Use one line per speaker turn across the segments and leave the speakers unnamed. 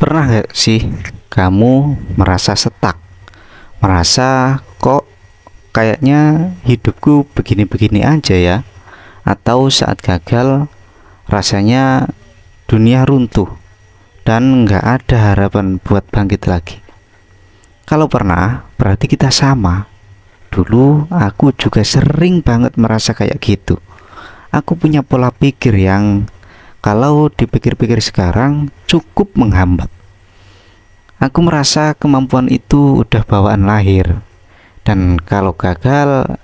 Pernah gak sih kamu merasa stuck, merasa kok kayaknya hidupku begini-begini aja ya, atau saat gagal rasanya dunia runtuh dan nggak ada harapan buat bangkit lagi? Kalau pernah, berarti kita sama. Dulu aku juga sering banget merasa kayak gitu. Aku punya pola pikir yang kalau dipikir-pikir sekarang cukup menghambat. Aku merasa kemampuan itu udah bawaan lahir, dan kalau gagal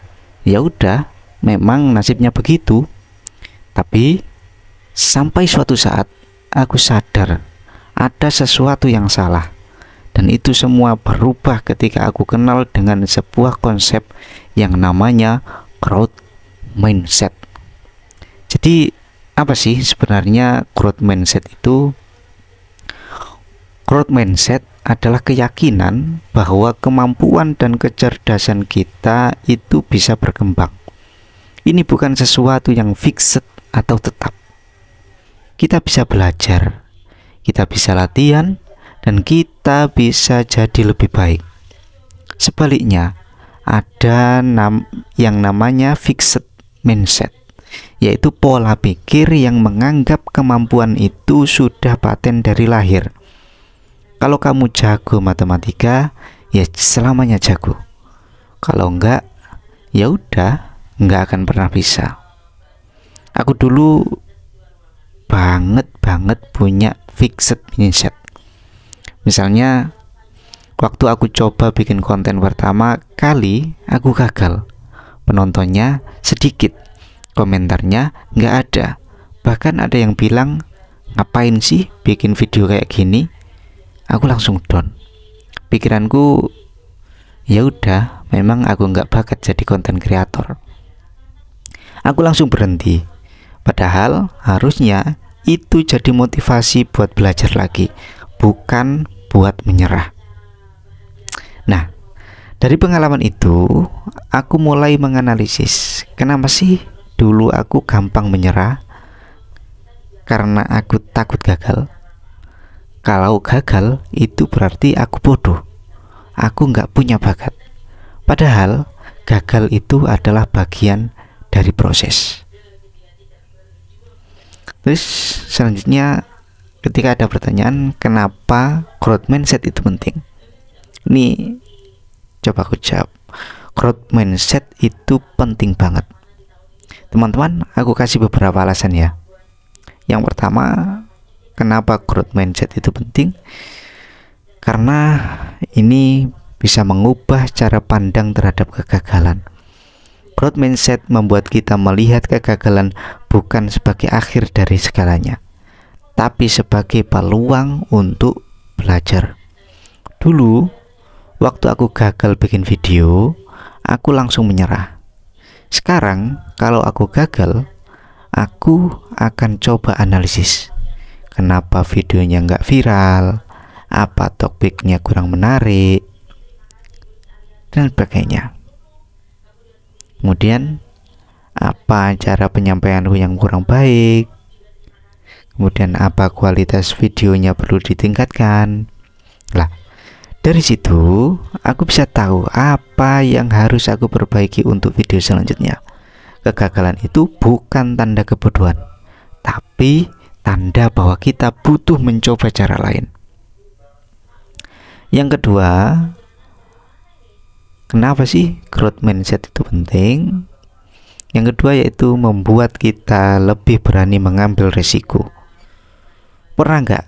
ya udah, memang nasibnya begitu. Tapi sampai suatu saat aku sadar ada sesuatu yang salah, dan itu semua berubah ketika aku kenal dengan sebuah konsep yang namanya growth mindset. Jadi apa sih sebenarnya growth mindset itu? Growth mindset adalah keyakinan bahwa kemampuan dan kecerdasan kita itu bisa berkembang. Ini bukan sesuatu yang fixed atau tetap. Kita bisa belajar, kita bisa latihan, dan kita bisa jadi lebih baik. Sebaliknya, ada yang namanya fixed mindset, yaitu pola pikir yang menganggap kemampuan itu sudah paten dari lahir. Kalau kamu jago matematika, ya selamanya jago. Kalau enggak, ya udah, enggak akan pernah bisa. Aku dulu banget punya fixed mindset. Misalnya, waktu aku coba bikin konten pertama kali, aku gagal. Penontonnya sedikit, komentarnya nggak ada. Bahkan ada yang bilang, ngapain sih bikin video kayak gini? Aku langsung down. Pikiranku, ya udah, memang aku nggak bakat jadi konten kreator. Aku langsung berhenti. Padahal harusnya itu jadi motivasi buat belajar lagi, bukan buat menyerah. Nah, dari pengalaman itu, aku mulai menganalisis kenapa sih dulu aku gampang menyerah. Karena aku takut gagal. Kalau gagal itu berarti aku bodoh, aku nggak punya bakat. Padahal gagal itu adalah bagian dari proses. Terus selanjutnya, ketika ada pertanyaan kenapa growth mindset itu penting, ini coba aku jawab. Growth mindset itu penting banget, teman-teman. Aku kasih beberapa alasan ya. Yang pertama, kenapa growth mindset itu penting? Karena ini bisa mengubah cara pandang terhadap kegagalan. Growth mindset membuat kita melihat kegagalan bukan sebagai akhir dari segalanya, tapi sebagai peluang untuk belajar. Dulu, waktu aku gagal bikin video, aku langsung menyerah. Sekarang, kalau aku gagal, aku akan coba analisis. Kenapa videonya nggak viral? Apa topiknya kurang menarik? Dan sebagainya. Kemudian, apa cara penyampaianku yang kurang baik? Kemudian, apa kualitas videonya perlu ditingkatkan? Lah, dari situ aku bisa tahu apa yang harus aku perbaiki untuk video selanjutnya. Kegagalan itu bukan tanda kebodohan, tapi tanda bahwa kita butuh mencoba cara lain. Yang kedua, kenapa sih growth mindset itu penting? Yang kedua yaitu membuat kita lebih berani mengambil risiko. Pernah nggak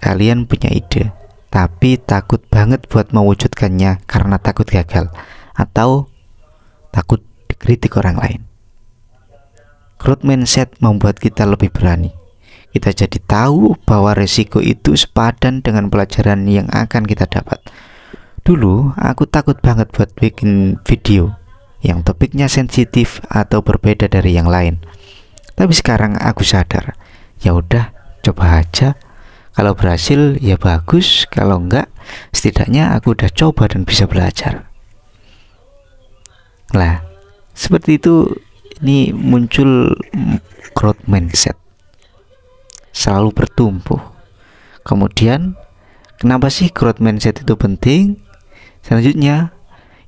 kalian punya ide, tapi takut banget buat mewujudkannya karena takut gagal atau takut dikritik orang lain? Growth mindset membuat kita lebih berani. Kita jadi tahu bahwa risiko itu sepadan dengan pelajaran yang akan kita dapat. Dulu aku takut banget buat bikin video yang topiknya sensitif atau berbeda dari yang lain. Tapi sekarang aku sadar, ya udah, coba aja. Kalau berhasil ya bagus, kalau enggak setidaknya aku udah coba dan bisa belajar. Nah, seperti itu. Ini muncul growth mindset, selalu bertumbuh. Kemudian Kenapa sih growth mindset itu penting? Selanjutnya,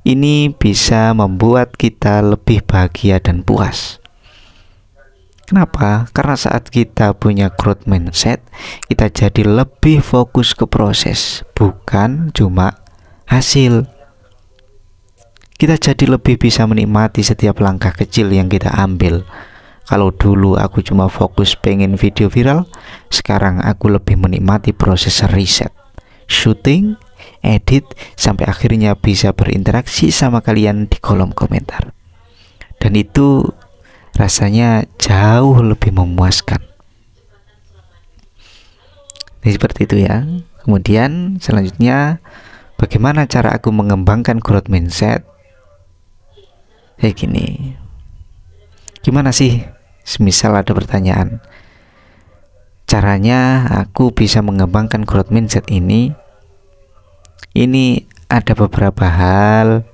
ini bisa membuat kita lebih bahagia dan puas. Kenapa? Karena saat kita punya growth mindset, kita jadi lebih fokus ke proses, bukan cuma hasil. Kita jadi lebih bisa menikmati setiap langkah kecil yang kita ambil. Kalau dulu aku cuma fokus pengen video viral, sekarang aku lebih menikmati proses riset, syuting, edit, sampai akhirnya bisa berinteraksi sama kalian di kolom komentar. Dan itu rasanya jauh lebih memuaskan. Jadi seperti itu ya. Kemudian selanjutnya, bagaimana cara aku mengembangkan growth mindset? Kayak gini. Gimana sih? Semisal ada pertanyaan, caranya aku bisa mengembangkan growth mindset ini ada beberapa hal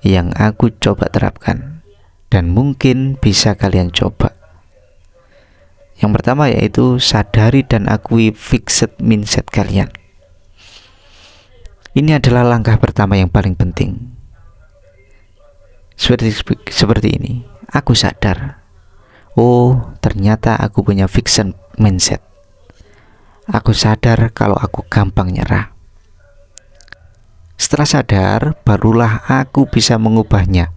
yang aku coba terapkan dan mungkin bisa kalian coba. Yang pertama yaitu sadari dan akui fixed mindset kalian. Ini adalah langkah pertama yang paling penting. Seperti ini. Aku sadar, oh ternyata aku punya fixed mindset. Aku sadar kalau aku gampang nyerah. Setelah sadar, barulah aku bisa mengubahnya.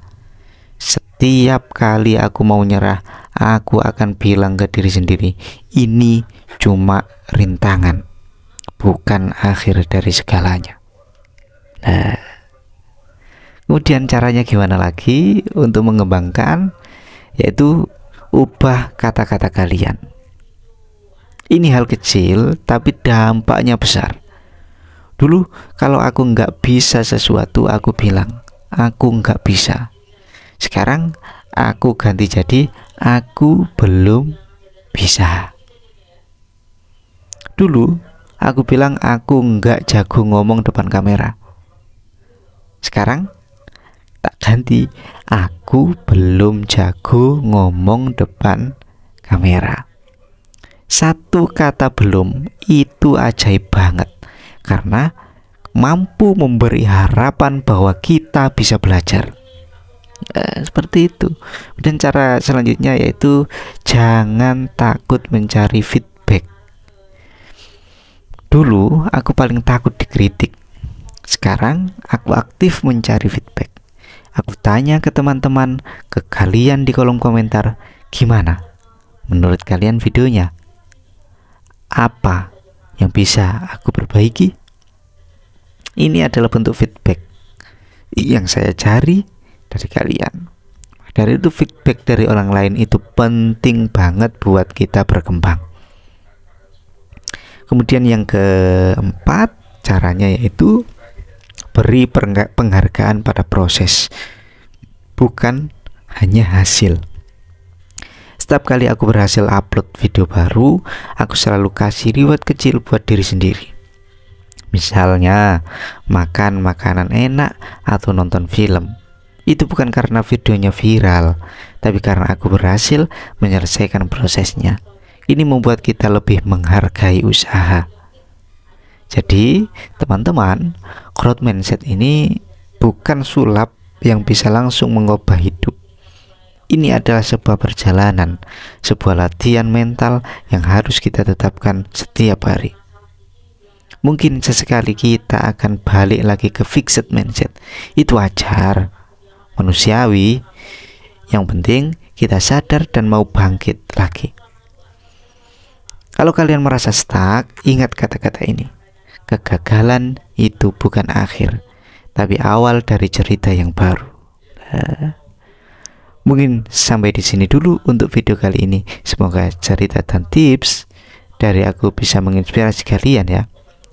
Setiap kali aku mau nyerah, aku akan bilang ke diri sendiri, ini cuma rintangan, bukan akhir dari segalanya. Nah, kemudian caranya gimana lagi untuk mengembangkan? Yaitu ubah kata-kata kalian. Ini hal kecil tapi dampaknya besar. Dulu kalau aku nggak bisa sesuatu, aku bilang aku nggak bisa. Sekarang aku ganti jadi aku belum bisa. Dulu aku bilang aku nggak jago ngomong depan kamera. Sekarang tak ganti, aku belum jago ngomong depan kamera. Satu kata belum itu ajaib banget, karena mampu memberi harapan bahwa kita bisa belajar. Seperti itu. Dan cara selanjutnya yaitu jangan takut mencari feedback. Dulu aku paling takut dikritik. Sekarang aku aktif mencari feedback. Aku tanya ke teman-teman, ke kalian di kolom komentar, gimana menurut kalian videonya? Apa yang bisa aku perbaiki? Ini adalah bentuk feedback yang saya cari dari kalian. Dari itu feedback dari orang lain itu penting banget buat kita berkembang. Kemudian yang keempat, caranya yaitu beri penghargaan pada proses, bukan hanya hasil. Setiap kali aku berhasil upload video baru, aku selalu kasih reward kecil buat diri sendiri. Misalnya makan makanan enak atau nonton film. Itu bukan karena videonya viral, tapi karena aku berhasil menyelesaikan prosesnya. Ini membuat kita lebih menghargai usaha. Jadi teman-teman, growth mindset ini bukan sulap yang bisa langsung mengubah hidup. Ini adalah sebuah perjalanan, sebuah latihan mental yang harus kita tetapkan setiap hari. Mungkin sesekali kita akan balik lagi ke fixed mindset. Itu wajar, manusiawi. Yang penting kita sadar dan mau bangkit lagi. Kalau kalian merasa stuck, ingat kata-kata ini. Kegagalan itu bukan akhir, tapi awal dari cerita yang baru. Mungkin sampai di sini dulu untuk video kali ini. Semoga cerita dan tips dari aku bisa menginspirasi kalian ya.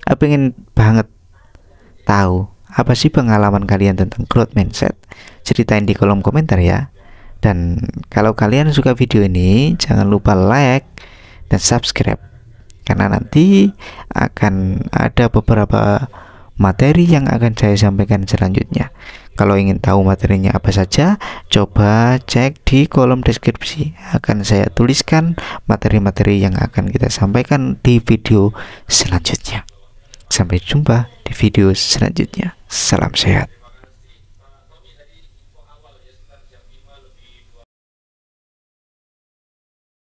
Aku pengen banget tahu apa sih pengalaman kalian tentang growth mindset. Ceritain di kolom komentar ya. Dan kalau kalian suka video ini, jangan lupa like dan subscribe, karena nanti akan ada beberapa materi yang akan saya sampaikan selanjutnya. Kalau ingin tahu materinya apa saja, coba cek di kolom deskripsi. Akan saya tuliskan materi-materi yang akan kita sampaikan di video selanjutnya. Sampai jumpa di video selanjutnya. Salam sehat.